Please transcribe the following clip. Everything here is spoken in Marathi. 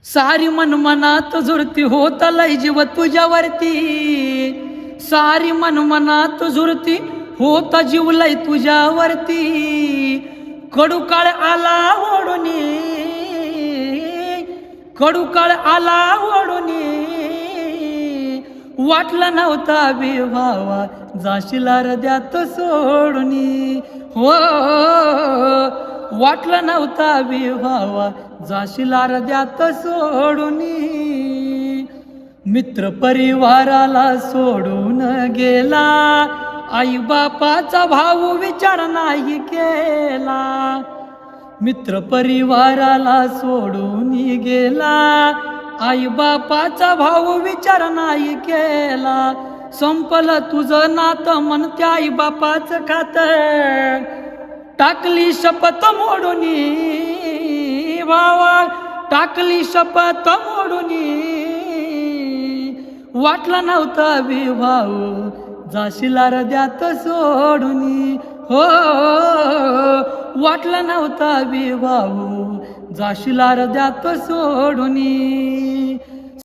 सारी मन मनात झुरती होत लय जीव तुझ्यावरती, सारी मन मनात झुरती होत जीव लय तुझ्यावरती. कडू काळ आला ओढुनी, कडू काळ आला ओढुनी, वाटलं नव्हता विवावा जाशील अर्ध्यात सोडुनी. हो वाटलं नव्हता विवावा जाशील अर्ध्यात सोडुनी. मित्र परिवाराला सोडून गेला, आई बापाचा भाऊ विचार नाही केला. मित्र परिवाराला सोडून गेला, आई बापाचा भाऊ विचार नाही केला. संपलं तुझं नातं म्हणत्या आई बापाचं खातं, टाकली शपथ मोडुनी भावा, टाकली शपथ मोडुनी. वाटलं नव्हतं विवाह जाशील अर्ध्यात सोडुनी. हो वाटलं नव्हतं विवाह जाशील अर्ध्यात सोडुनी.